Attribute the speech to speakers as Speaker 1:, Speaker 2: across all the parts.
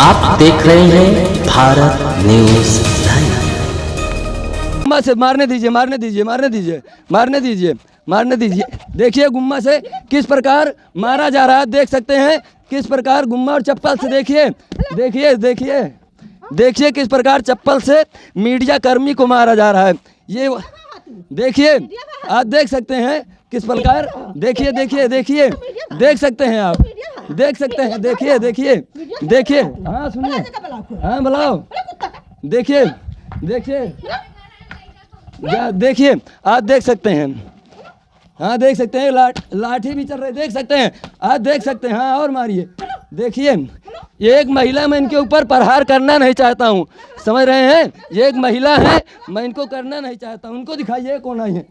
Speaker 1: आप देख रहे हैं भारत न्यूज लाइव।
Speaker 2: गुम्मा से मारने दीजिए, मारने दीजिए, मारने दीजिए, मारने दीजिए, मारने दीजिए। देखिए गुम्मा से किस प्रकार मारा जा रहा है, देख सकते हैं किस प्रकार गुम्मा और चप्पल से। देखिए देखिए देखिए देखिए किस प्रकार चप्पल से मीडिया कर्मी को मारा जा रहा है। ये देखिए, आप देख सकते हैं किस प्रकार। देखिए देखिए देखिए देख सकते हैं, आप देख सकते हैं। देखिए देखिए देखिए, हाँ सुनिए, हाँ बुलाओ। देखिए देखिए देखिए, आप देख सकते हैं, हाँ देख सकते हैं, लाठी भी चल रही, देख सकते हैं, आप देख सकते हैं। हाँ और मारिए। देखिए ये एक महिला, मैं इनके ऊपर प्रहार करना नहीं चाहता हूँ, समझ रहे हैं। ये एक महिला है, मैं इनको करना नहीं चाहता हूँ। उनको दिखाइए कौन आई है।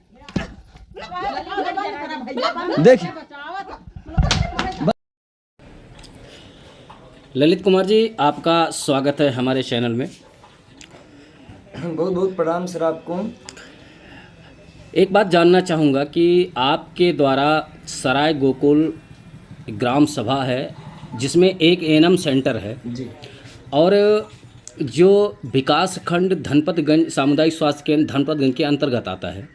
Speaker 2: देखिए
Speaker 3: ललित कुमार जी, आपका स्वागत है हमारे चैनल में।
Speaker 2: बहुत बहुत प्रणाम सर आपको।
Speaker 3: एक बात जानना चाहूँगा कि आपके द्वारा सराय गोकुल ग्राम सभा है, जिसमें एक एएनएम सेंटर है
Speaker 2: जी,
Speaker 3: और जो विकास खंड धनपतगंज सामुदायिक स्वास्थ्य केंद्र धनपतगंज के अंतर्गत आता है,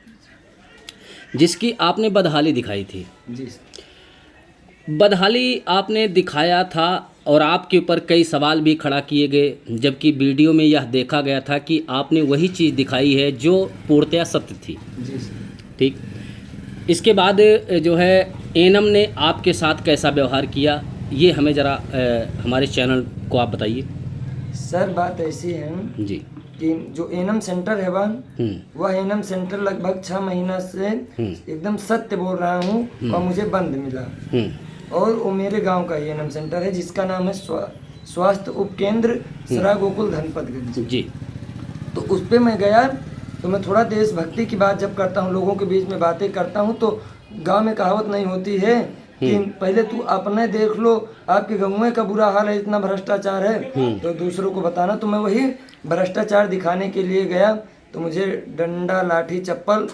Speaker 3: जिसकी आपने बदहाली दिखाई थी।
Speaker 2: जी सर।
Speaker 3: बदहाली आपने दिखाया था और आपके ऊपर कई सवाल भी खड़ा किए गए, जबकि वीडियो में यह देखा गया था कि आपने वही चीज़ दिखाई है जो पूर्णतया सत्य थी।
Speaker 2: जी सर।
Speaker 3: ठीक, इसके बाद जो है एएनएम ने आपके साथ कैसा व्यवहार किया, ये हमें ज़रा हमारे चैनल को आप बताइए।
Speaker 2: सर बात ऐसी है
Speaker 3: जी।
Speaker 2: कि जो एएनएम सेंटर है वह एएनएम सेंटर लगभग 6 महीना से एकदम सत्य बोल रहा हूँ और मुझे बंद मिला। और वो मेरे गांव का एएनएम सेंटर है, जिसका नाम है स्वास्थ्य उपकेंद्र सराय गोकुल धनपतगंज।
Speaker 3: जी।
Speaker 2: तो उस पर मैं गया, तो मैं थोड़ा देशभक्ति की बात जब करता हूँ, लोगों के बीच में बातें करता हूँ, तो गांव में कहावत नहीं होती है कि पहले तू अपने देख लो, आपके गाँव का बुरा हाल है, इतना भ्रष्टाचार है, तो दूसरों को बताना। तो मैं वही भ्रष्टाचार दिखाने के लिए गया, तो मुझे डंडा, लाठी, चप्पल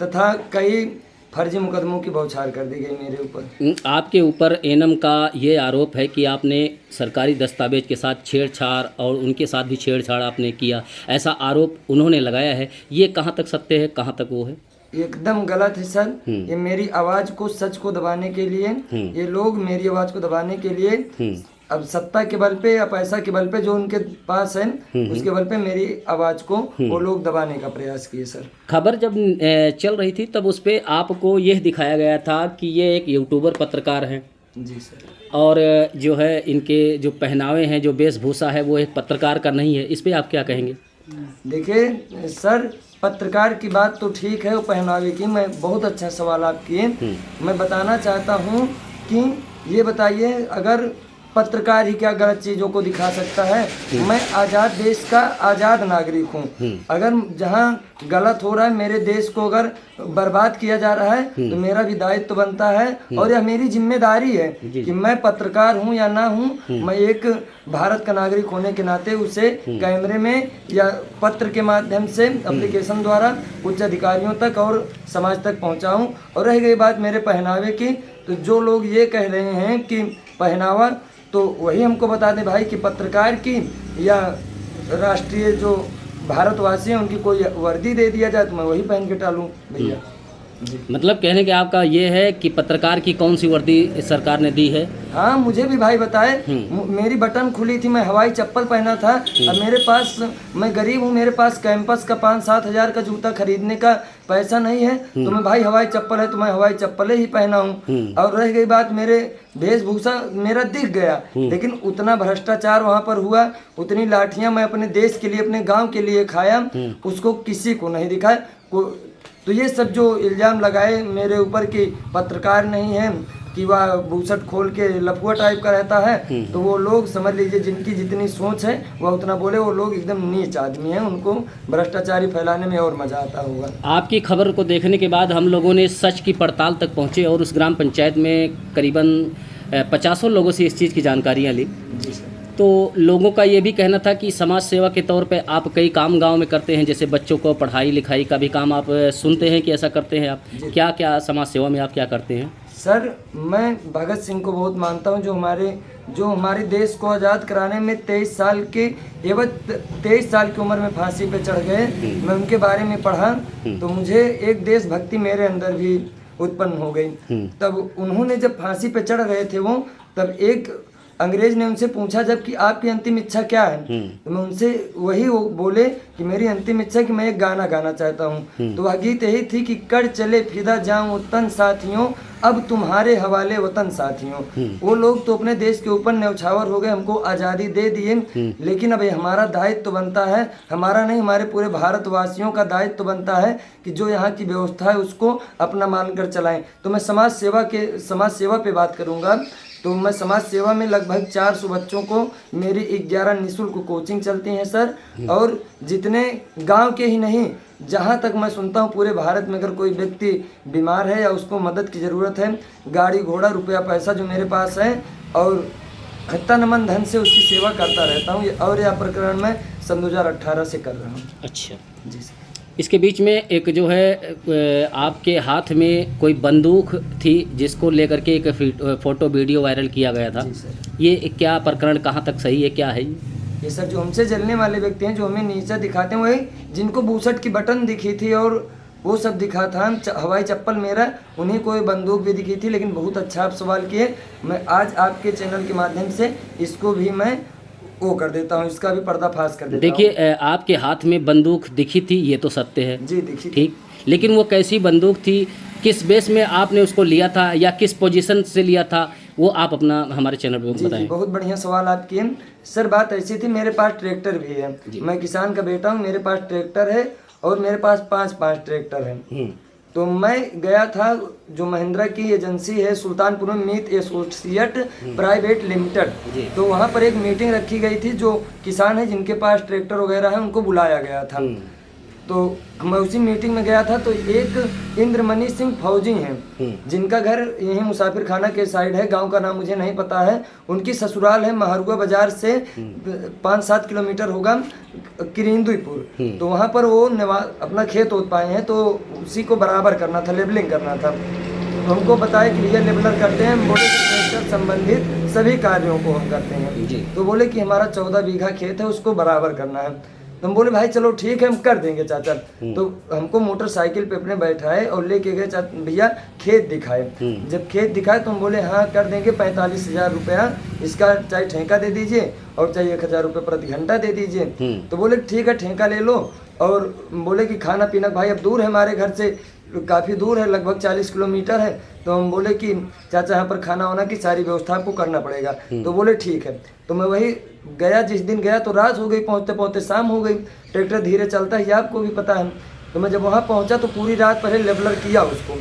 Speaker 2: तथा कई फर्जी मुकदमों की बौछार कर दी गई मेरे ऊपर।
Speaker 3: आपके ऊपर एएनएम का ये आरोप है कि आपने सरकारी दस्तावेज के साथ छेड़छाड़ और उनके साथ भी छेड़छाड़ आपने किया, ऐसा आरोप उन्होंने लगाया है। ये कहाँ तक सत्य है, कहाँ तक वो है?
Speaker 2: एकदम गलत है सर। ये मेरी आवाज को, सच को दबाने के लिए, ये लोग मेरी आवाज को दबाने के लिए अब सत्ता के बल पे या पैसा के बल पे जो उनके पास है, उसके बल पे मेरी आवाज को वो लोग दबाने का प्रयास किए सर।
Speaker 3: खबर जब चल रही थी तब उस पर आपको यह दिखाया गया था कि ये एक यूट्यूबर पत्रकार हैं।
Speaker 2: जी सर।
Speaker 3: और जो है इनके जो पहनावे हैं, जो वेशभूषा है, वो एक पत्रकार का नहीं है। इस पर आप क्या कहेंगे?
Speaker 2: देखिए सर, पत्रकार की बात तो ठीक है, वो पहनावे की, मैं बहुत अच्छा सवाल आप किए। मैं बताना चाहता हूँ कि ये बताइए, अगर पत्रकार ही क्या गलत चीज़ों को दिखा सकता है? मैं आज़ाद देश का आज़ाद नागरिक हूँ। अगर जहाँ गलत हो रहा है, मेरे देश को अगर बर्बाद किया जा रहा है, तो मेरा भी दायित्व बनता है और यह मेरी जिम्मेदारी है कि मैं पत्रकार हूँ या ना हूँ, मैं एक भारत का नागरिक होने के नाते उसे कैमरे में या पत्र के माध्यम से, एप्लीकेशन द्वारा उच्च अधिकारियों तक और समाज तक पहुँचाऊँ। और रह गई बात मेरे पहनावे की, तो जो लोग ये कह रहे हैं कि पहनावा, तो वही हमको बता दें भाई कि पत्रकार की या राष्ट्रीय जो भारतवासी हैं उनकी कोई वर्दी दे दिया जाए तो मैं वही पहन के टालूं भैया।
Speaker 3: मतलब कहने के आपका ये है कि पत्रकार की कौन सी वर्दी सरकार ने दी है?
Speaker 2: हाँ, मुझे भी भाई बताए। मेरी बटन खुली थी, मैं हवाई चप्पल पहना था। अब मेरे पास, मैं गरीब हूँ, मेरे पास कैंपस का 5-7 हज़ार का जूता खरीदने का पैसा नहीं है, तो मैं भाई हवाई चप्पल है तो मैं हवाई चप्पल ही पहना हूँ। और रह गई बात, मेरे वेशभूषा मेरा दिख गया, लेकिन उतना भ्रष्टाचार वहाँ पर हुआ, उतनी लाठियाँ मैं अपने देश के लिए, अपने गाँव के लिए खाया, उसको किसी को नहीं दिखाया। तो ये सब जो इल्ज़ाम लगाए मेरे ऊपर कि पत्रकार नहीं है, कि वह बूसट खोल के लफुआ टाइप का रहता है, तो वो लोग समझ लीजिए जिनकी जितनी सोच है वह उतना बोले। वो लोग एकदम नीच आदमी हैं, उनको भ्रष्टाचारी फैलाने में और मज़ा आता होगा। आपकी
Speaker 3: खबर को देखने के बाद हम लोगों ने सच की पड़ताल तक पहुँचे और उस ग्राम पंचायत में करीबन 50 लोगों से इस चीज़ की जानकारियाँ ली।
Speaker 2: जी सर।
Speaker 3: तो लोगों का ये भी कहना था कि समाज सेवा के तौर पे आप कई काम गांव में करते हैं, जैसे बच्चों को पढ़ाई लिखाई का भी काम आप सुनते हैं कि ऐसा करते हैं आप? क्या क्या समाज सेवा में आप क्या करते हैं?
Speaker 2: सर मैं भगत सिंह को बहुत मानता हूं, जो हमारे देश को आज़ाद कराने में 23 साल की उम्र में फांसी पे चढ़ गए। मैं उनके बारे में पढ़ा तो मुझे एक देशभक्ति मेरे अंदर भी उत्पन्न हो गई। तब उन्होंने जब फांसी पे चढ़ गए थे वो, तब एक अंग्रेज ने उनसे पूछा जब कि आपकी अंतिम इच्छा क्या है, तो मैं उनसे वो बोले कि मेरी अंतिम इच्छा कि मैं एक गाना गाना चाहता हूँ। तो वह गीत यही थी कि कर चले फिदा जाऊं वतन साथियों, अब तुम्हारे हवाले वतन साथियों। वो लोग तो अपने देश के ऊपर न्यौछावर हो गए, हमको आज़ादी दे दिए, लेकिन अब हमारा दायित्व बनता है, हमारा नहीं हमारे पूरे भारतवासियों का दायित्व बनता है कि जो यहाँ की व्यवस्था है उसको अपना मानकर चलाएं। तो मैं समाज सेवा पे बात करूँगा। तो मैं समाज सेवा में लगभग 400 बच्चों को मेरी 11 निःशुल्क कोचिंग चलती हैं सर। और जितने गांव के ही नहीं, जहां तक मैं सुनता हूं पूरे भारत में अगर कोई व्यक्ति बीमार है या उसको मदद की ज़रूरत है, गाड़ी घोड़ा रुपया पैसा जो मेरे पास है, और तन मन धन से उसकी सेवा करता रहता हूं। और यह प्रकरण मैं सन 2018 से कर रहा हूँ।
Speaker 3: अच्छा
Speaker 2: जी सर।
Speaker 3: इसके बीच में एक जो है आपके हाथ में कोई बंदूक थी जिसको लेकर के एक फ़ोटो वीडियो वायरल किया गया था।
Speaker 2: जी सर।
Speaker 3: ये क्या प्रकरण कहाँ तक सही है, क्या है
Speaker 2: ये सर? जो हमसे जलने वाले व्यक्ति हैं, जो हमें नीचा दिखाते हैं, वही जिनको बूसट की बटन दिखी थी और वो सब दिखा था, हवाई चप्पल मेरा, उन्हीं को बंदूक भी दिखी थी। लेकिन बहुत अच्छा आप सवाल किए, मैं आज आपके चैनल के माध्यम से इसको भी मैं वो कर देता हूँ, इसका भी पर्दाफाश कर देता हूँ।
Speaker 3: देखिए आपके हाथ में बंदूक दिखी थी, ये तो सत्य है
Speaker 2: जी, दिखी
Speaker 3: ठीक, लेकिन वो कैसी बंदूक थी, किस बेस में आपने उसको लिया था या किस पोजीशन से लिया था, वो आप अपना हमारे चैनल पे बताएं।
Speaker 2: जी, बहुत बढ़िया सवाल आप किए सर। बात ऐसी थी, मेरे पास ट्रैक्टर भी है, मैं किसान का बेटा हूँ, मेरे पास ट्रैक्टर है और मेरे पास 5 ट्रैक्टर हैं। तो मैं गया था, जो महिंद्रा की एजेंसी है सुल्तानपुर में, मीत एसोसिएट प्राइवेट लिमिटेड, तो वहाँ पर एक मीटिंग रखी गई थी। जो किसान है जिनके पास ट्रैक्टर वगैरह है उनको बुलाया गया था। तो मैं उसी मीटिंग में गया था। तो एक इंद्रमणि सिंह फौजी हैं, जिनका घर यहीं मुसाफिर खाना के साइड है, गांव का नाम मुझे नहीं पता है। उनकी ससुराल है महरुआ बाजार से 5-7 किलोमीटर होगा किरिंदुईपुर। तो वहाँ पर वो अपना खेत ओत पाए हैं, तो उसी को बराबर करना था, लेबलिंग करना था। तो हमको बताया कि भैया लेबलर करते हैं, बोले कि ट्रैक्टर संबंधित सभी कार्यों को हम करते हैं। तो बोले कि हमारा 14 बीघा खेत है, उसको बराबर करना है। तो हम बोले भाई चलो ठीक है, हम कर देंगे चाचा। तो हमको मोटरसाइकिल पे अपने बैठाए और लेके गए भैया, खेत दिखाए। जब खेत दिखाए तो हम बोले हाँ कर देंगे, 45,000 रुपया इसका चाहे ठेका दे दीजिए और चाहे 1,000 रुपये प्रति घंटा दे दीजिए। तो बोले ठीक है ठेका ले लो। और बोले कि खाना पीना भाई अब दूर है, हमारे घर से काफ़ी दूर है, लगभग 40 किलोमीटर है। तो हम बोले कि चाचा यहाँ पर खाना वाना की सारी व्यवस्था आपको करना पड़ेगा। तो बोले ठीक है। तो मैं वही गया, जिस दिन गया तो रात हो गई, पहुँचते पहुँचते शाम हो गई। ट्रैक्टर धीरे चलता है, आपको भी पता है। तो मैं जब वहाँ पहुँचा तो पूरी रात पहले लेबलर किया, उसको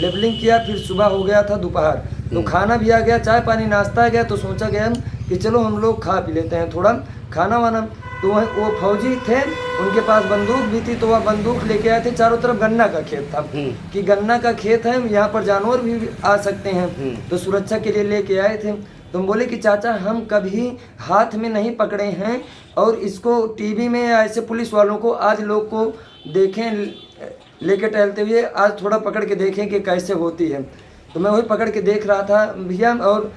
Speaker 2: लेबलिंग किया, फिर सुबह हो गया था दोपहर, तो खाना भी आ गया, चाय पानी नाश्ता आ गया। तो सोचा गया कि चलो हम लोग खा पी लेते हैं थोड़ा खाना वाना। तो वो फौजी थे, उनके पास बंदूक भी थी, तो वह बंदूक लेके आए थे। चारों तरफ गन्ना का खेत था, कि गन्ना का खेत है, यहाँ पर जानवर भी आ सकते हैं, तो सुरक्षा के लिए लेके आए थे। तो हम बोले कि चाचा हम कभी हाथ में नहीं पकड़े हैं, और इसको टीवी में ऐसे पुलिस वालों को आज लोग को देखें लेके टहलते हुए, आज थोड़ा पकड़ के देखें कि कैसे होती है। तो मैं वही पकड़ के देख रहा था भैया, और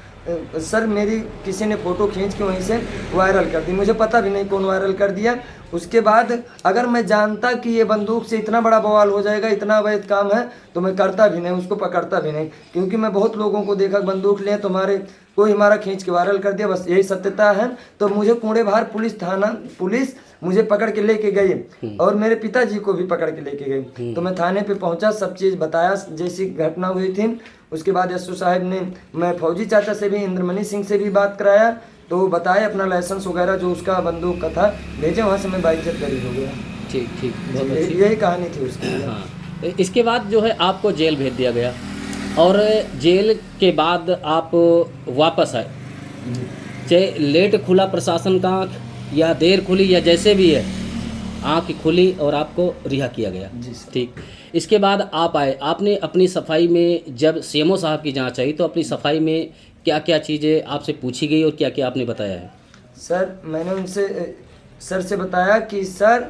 Speaker 2: सर मेरी किसी ने फ़ोटो खींच के वहीं से वायरल कर दी, मुझे पता भी नहीं कौन वायरल कर दिया। उसके बाद अगर मैं जानता कि ये बंदूक से इतना बड़ा बवाल हो जाएगा, इतना अवैध काम है, तो मैं करता भी नहीं, उसको पकड़ता भी नहीं। क्योंकि मैं बहुत लोगों को देखा बंदूक लें तो कोई हमारा खींच के वायरल कर दिया, बस यही सत्यता है। तो मुझे कुंडेभार पुलिस मुझे पकड़ के लेके गई, और मेरे पिताजी को भी पकड़ के लेके गई। तो मैं थाने पे पहुंचा, सब चीज़ बताया जैसी घटना हुई थी। उसके बाद एसओ साहब ने, मैं फौजी चाचा से भी, इंद्रमणि सिंह से भी बात कराया, तो वो बताए अपना लाइसेंस वगैरह जो उसका बंदूक का था भेजे, वहाँ से मैं बाइक से खरीद हो गया।
Speaker 3: ठीक ठीक,
Speaker 2: यही कहानी थी उसकी।
Speaker 3: हाँ, इसके बाद जो है आपको जेल भेज दिया गया, और जेल के बाद आप वापस आए, चाहे लेट खुला प्रशासन का आँख या देर खुली या जैसे भी है, आँख खुली और आपको रिहा किया गया। ठीक, इसके बाद आप आए, आपने अपनी सफाई में जब सीएमओ साहब की जांच आई तो अपनी सफाई में क्या क्या चीज़ें आपसे पूछी गई और क्या क्या आपने बताया है?
Speaker 2: सर मैंने उनसे सर से बताया कि सर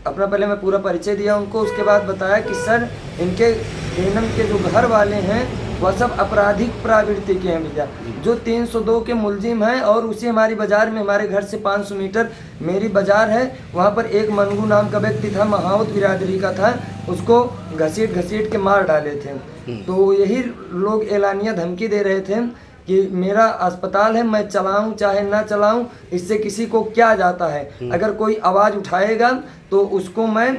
Speaker 2: अपना, पहले मैं पूरा परिचय दिया उनको, उसके बाद बताया कि सर इनके के जो घर वाले हैं वह सब आपराधिक प्रवृत्ति के हैं भैया। जो 302 के मुलजिम हैं और उसी हमारी बाजार में, हमारे घर से 500 मीटर मेरी बाजार है, वहाँ पर एक मनगू नाम का व्यक्ति था, महाउत बिरादरी का था, उसको घसीट घसीट के मार डाले थे। तो यही लोग एलानिया धमकी दे रहे थे कि मेरा अस्पताल है, मैं चलाऊं चाहे ना चलाऊं, इससे किसी को क्या जाता है, अगर कोई आवाज़ उठाएगा तो उसको मैं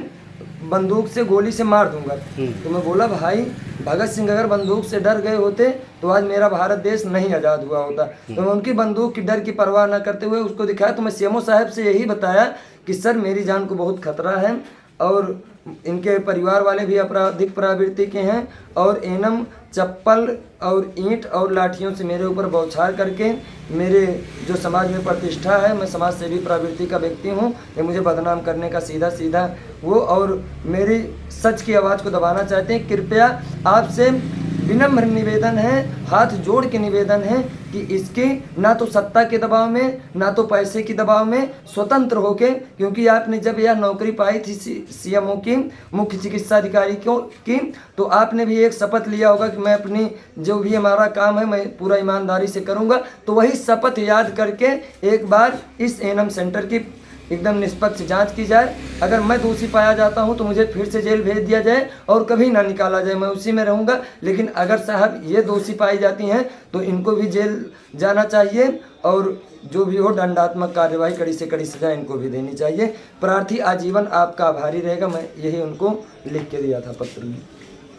Speaker 2: बंदूक से गोली से मार दूंगा। तो मैं बोला भाई, भगत सिंह अगर बंदूक से डर गए होते तो आज मेरा भारत देश नहीं आज़ाद हुआ होता। तो मैं उनकी बंदूक की डर की परवाह न करते हुए उसको दिखाया। तो मैं सीएमओ साहब से यही बताया कि सर मेरी जान को बहुत खतरा है और इनके परिवार वाले भी आपराधिक प्रवृत्ति के हैं और एनम चप्पल और ईंट और लाठियों से मेरे ऊपर बौछार करके मेरे जो समाज में प्रतिष्ठा है, मैं समाज सेवी प्रवृत्ति का व्यक्ति हूँ, ये मुझे बदनाम करने का सीधा सीधा वो और मेरी सच की आवाज़ को दबाना चाहते हैं। कृपया आपसे विनम्र निवेदन है, हाथ जोड़ के निवेदन है कि इसके ना तो सत्ता के दबाव में ना तो पैसे की दबाव में स्वतंत्र होके, क्योंकि आपने जब यह नौकरी पाई थी सीएमओ की, मुख्य चिकित्सा अधिकारी की, तो आपने भी एक शपथ लिया होगा कि मैं अपनी जो भी हमारा काम है मैं पूरा ईमानदारी से करूंगा। तो वही शपथ याद करके एक बार इस एनम सेंटर की एकदम निष्पक्ष जांच की जाए। अगर मैं दोषी पाया जाता हूं तो मुझे फिर से जेल भेज दिया जाए और कभी ना निकाला जाए, मैं उसी में रहूंगा। लेकिन अगर साहब ये दोषी पाई जाती हैं तो इनको भी जेल जाना चाहिए और जो भी हो दंडात्मक कार्यवाही, कड़ी से कड़ी सजा इनको भी देनी चाहिए। प्रार्थी आजीवन आपका आभारी रहेगा, मैं यही उनको लिख के दिया था पत्र में।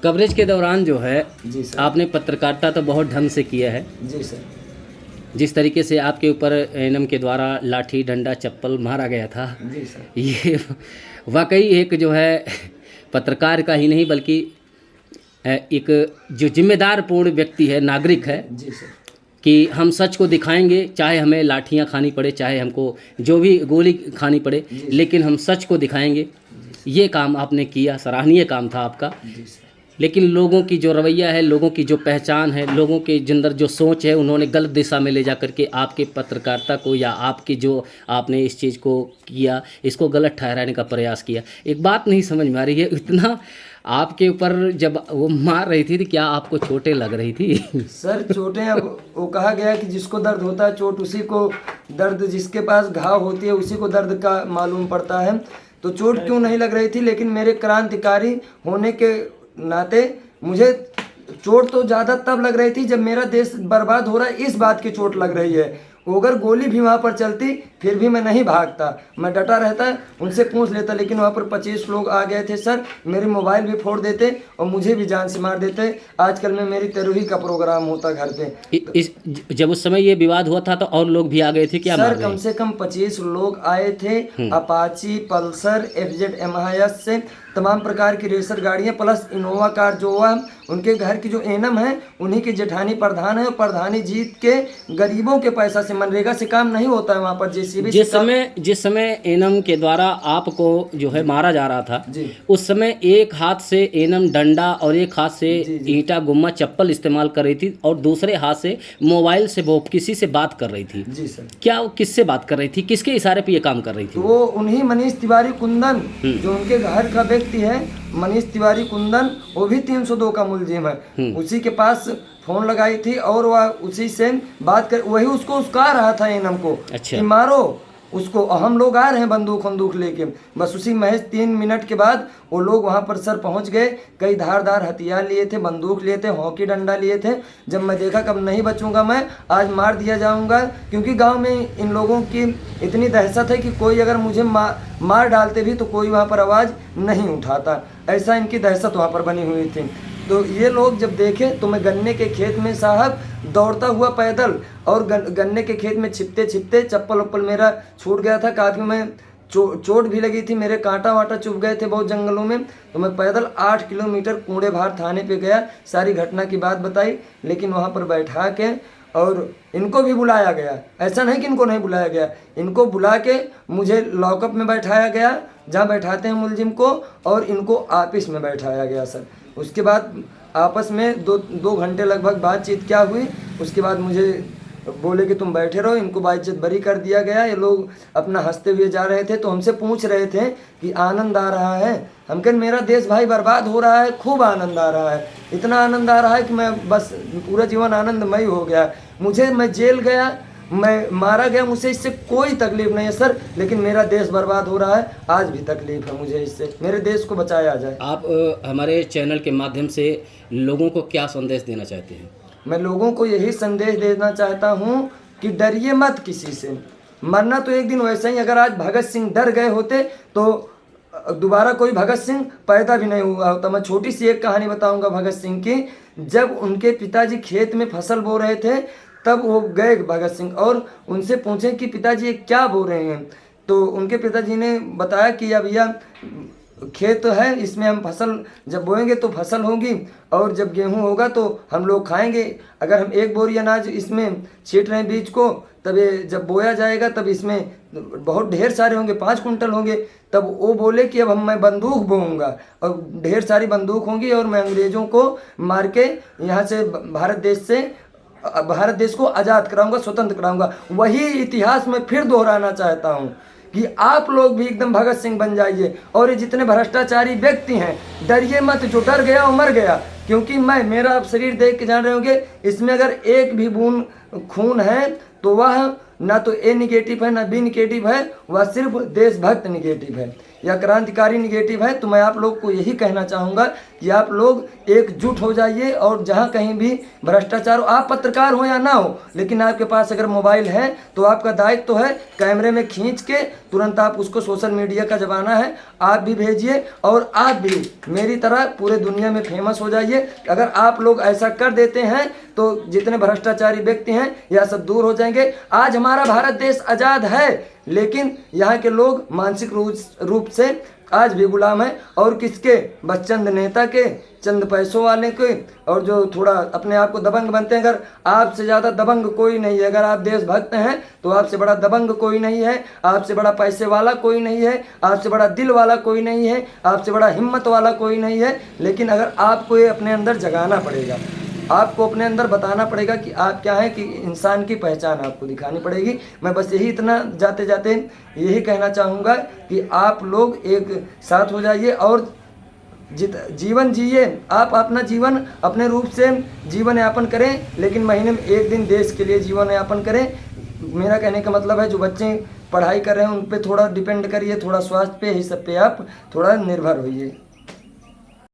Speaker 3: कवरेज के दौरान जो है
Speaker 2: जी सर।
Speaker 3: आपने पत्रकारिता तो बहुत ढंग से किया है।
Speaker 2: जी सर।
Speaker 3: जिस तरीके से आपके ऊपर एनम के द्वारा लाठी डंडा चप्पल मारा गया था,
Speaker 2: जी सर।
Speaker 3: ये वाकई एक जो है पत्रकार का ही नहीं बल्कि एक जो जिम्मेदार पूर्ण व्यक्ति है, नागरिक है,
Speaker 2: जी सर,
Speaker 3: कि हम सच को दिखाएंगे, चाहे हमें लाठियां खानी पड़े, चाहे हमको जो भी गोली खानी पड़े, लेकिन हम सच को दिखाएंगे। ये काम आपने किया, सराहनीय काम था आपका।
Speaker 2: जी सर।
Speaker 3: लेकिन लोगों की जो रवैया है, लोगों की जो पहचान है, लोगों के अंदर जो सोच है, उन्होंने गलत दिशा में ले जा करके आपके पत्रकारिता को या आपकी जो आपने इस चीज़ को किया, इसको गलत ठहराने का प्रयास किया। एक बात नहीं समझ में आ रही है, इतना आपके ऊपर जब वो मार रही थी तो क्या आपको चोटें लग रही थी?
Speaker 2: सर चोटें, अब वो कहा गया कि जिसको दर्द होता है चोट उसी को दर्द, जिसके पास घाव होती है उसी को दर्द का मालूम पड़ता है। तो चोट क्यों नहीं लग रही थी, लेकिन मेरे क्रांतिकारी होने के नाते मुझे चोट तो ज़्यादा तब लग रही थी जब मेरा देश बर्बाद हो रहा है, इस बात की चोट लग रही है। अगर गोली भी वहाँ पर चलती फिर भी मैं नहीं भागता, मैं डटा रहता, उनसे पूछ लेता। लेकिन वहाँ पर 25 लोग आ गए थे सर, मेरे मोबाइल भी फोड़ देते और मुझे भी जान से मार देते। आजकल में मेरी तेरहवीं का प्रोग्राम होता घर पे।
Speaker 3: जब उस समय ये विवाद हुआ था तो और लोग भी आ गए थे क्या?
Speaker 2: सर कम से कम 25 लोग आए थे, अपाची, पल्सर, FZ MIS से तमाम प्रकार की रेसर गाड़ियाँ प्लस इनोवा कार जो हुआ, उनके घर की जो एनम है उन्हीं की जेठानी प्रधान है और प्रधानी जीत के गरीबों के पैसा से, मनरेगा से काम नहीं होता है वहाँ पर।
Speaker 3: जिस समय एनम के द्वारा आपको जो है मारा जा रहा था
Speaker 2: जी,
Speaker 3: उस समय एक हाथ से एनम डंडा और एक हाथ से ईंटा गुम्मा चप्पल इस्तेमाल कर रही थी और दूसरे हाथ से मोबाइल से वो किसी से बात कर रही थी।
Speaker 2: जी सर।
Speaker 3: क्या वो किससे बात कर रही थी, किसके इशारे पे ये काम कर रही थी?
Speaker 2: तो वो उन्हीं मनीष तिवारी कुंदन जो उनके घर का व्यक्ति है, मनीष तिवारी कुंदन, वो भी 302 का मुलजिम है, उसी के पास फोन लगाई थी और वह उसी से बात कर, वही उसको उसका रहा था एनम को।
Speaker 3: अच्छा।
Speaker 2: कि मारो उसको, हम लोग आ रहे हैं बंदूक लेके। बस उसी महज 3 मिनट के बाद वो लोग वहाँ पर सर पहुँच गए, कई धारदार हथियार लिए थे, बंदूक लिए थे, हॉकी डंडा लिए थे। जब मैं देखा कब नहीं बचूंगा मैं, आज मार दिया जाऊंगा, क्योंकि गांव में इन लोगों की इतनी दहशत है कि कोई अगर मुझे मार डालते भी तो कोई वहाँ पर आवाज़ नहीं उठाता, ऐसा इनकी दहशत वहाँ पर बनी हुई थी। तो ये लोग जब देखे तो मैं गन्ने के खेत में साहब दौड़ता हुआ पैदल, और गन्ने के खेत में छिपते छिपते चप्पल वप्पल मेरा छूट गया था काफ़ी, मैं चोट भी लगी थी, मेरे कांटा वाटा चुभ गए थे बहुत जंगलों में। तो मैं पैदल 8 किलोमीटर कूड़े भार थाने पे गया, सारी घटना की बात बताई। लेकिन वहाँ पर बैठा के और इनको भी बुलाया गया, ऐसा नहीं कि इनको नहीं बुलाया गया, इनको बुला के मुझे लॉकअप में बैठाया गया जहाँ बैठाते हैं मुलजिम को, और इनको ऑफिस में बैठाया गया सर। उसके बाद आपस में दो घंटे लगभग बातचीत क्या हुई, उसके बाद मुझे बोले कि तुम बैठे रहो, इनको बाइज्जत बरी कर दिया गया। ये लोग अपना हंसते हुए जा रहे थे, तो हमसे पूछ रहे थे कि आनंद आ रहा है? हम कहें मेरा देश भाई बर्बाद हो रहा है, खूब आनंद आ रहा है। इतना आनंद आ रहा है कि मैं बस पूरा जीवन आनंदमय हो गया। मैं जेल गया, मैं मारा गया, मुझे इससे कोई तकलीफ नहीं है सर, लेकिन मेरा देश बर्बाद हो रहा है, आज भी तकलीफ है मुझे इससे। मेरे देश को बचाया जाए।
Speaker 3: आप हमारे चैनल के माध्यम से लोगों को क्या संदेश देना चाहते हैं?
Speaker 2: मैं लोगों को यही संदेश देना चाहता हूँ कि डरिए मत किसी से, मरना तो एक दिन वैसा ही। अगर आज भगत सिंह डर गए होते तो दोबारा कोई भगत सिंह पैदा भी नहीं हुआ होता। मैं छोटी सी एक कहानी बताऊंगा भगत सिंह की। जब उनके पिताजी खेत में फसल बो रहे थे, तब वो गए भगत सिंह और उनसे पूछे कि पिताजी ये क्या बो रहे हैं। तो उनके पिताजी ने बताया कि अब भैया खेत है, इसमें हम फसल जब बोएंगे तो फसल होगी, और जब गेहूं होगा तो हम लोग खाएंगे। अगर हम एक बोरी अनाज इसमें छींट रहे हैं बीज को, तब ये जब बोया जाएगा तब इसमें बहुत ढेर सारे होंगे, 5 कुंटल होंगे। तब वो बोले कि अब मैं बंदूक बोऊंगा और ढेर सारी बंदूक होंगी और मैं अंग्रेज़ों को मार के यहाँ से भारत देश को आज़ाद कराऊंगा, स्वतंत्र कराऊंगा। वही इतिहास में फिर दोहराना चाहता हूँ कि आप लोग भी एकदम भगत सिंह बन जाइए। और ये जितने भ्रष्टाचारी व्यक्ति हैं, डरिए मत, जो डर गया वो मर गया। क्योंकि मेरा आप शरीर देख के जान रहे होंगे, इसमें अगर एक भी बूंद खून है तो वह ना तो ए निगेटिव है ना बी निगेटिव है, वह सिर्फ देशभक्त निगेटिव है या क्रांतिकारी निगेटिव है। तो मैं आप लोग को यही कहना चाहूँगा कि आप लोग एकजुट हो जाइए, और जहाँ कहीं भी भ्रष्टाचार हो, आप पत्रकार हो या ना हो, लेकिन आपके पास अगर मोबाइल है तो आपका दायित्व तो है कैमरे में खींच के तुरंत आप उसको, सोशल मीडिया का ज़माना है, आप भी भेजिए और आप भी मेरी तरह पूरे दुनिया में फेमस हो जाइए। अगर आप लोग ऐसा कर देते हैं तो जितने भ्रष्टाचारी व्यक्ति हैं यह सब दूर हो जाएंगे। आज हमारा भारत देश आज़ाद है, लेकिन यहाँ के लोग मानसिक रूप से आज भी गुलाम है। और किसके? बस चंद नेता के, चंद पैसों वाले के, और जो थोड़ा अपने आप को दबंग बनते हैं। अगर आपसे ज़्यादा दबंग कोई नहीं है, अगर आप देशभक्त हैं तो आपसे बड़ा दबंग कोई नहीं है, आपसे बड़ा पैसे वाला कोई नहीं है, आपसे बड़ा दिल वाला कोई नहीं है, आपसे बड़ा हिम्मत वाला कोई नहीं है। लेकिन अगर आपको ये अपने अंदर जगाना पड़ेगा, आपको अपने अंदर बताना पड़ेगा कि आप क्या हैं, कि इंसान की पहचान आपको दिखानी पड़ेगी। मैं बस यही इतना जाते जाते यही कहना चाहूँगा कि आप लोग एक साथ हो जाइए और जीवन जिए। आप अपना जीवन अपने रूप से जीवन यापन करें, लेकिन महीने में एक दिन देश के लिए जीवन यापन करें। मेरा कहने का मतलब है जो बच्चे पढ़ाई कर रहे हैं उन पे थोड़ा डिपेंड करिए, थोड़ा स्वास्थ्य पे, यही सब पे आप थोड़ा निर्भर होइए।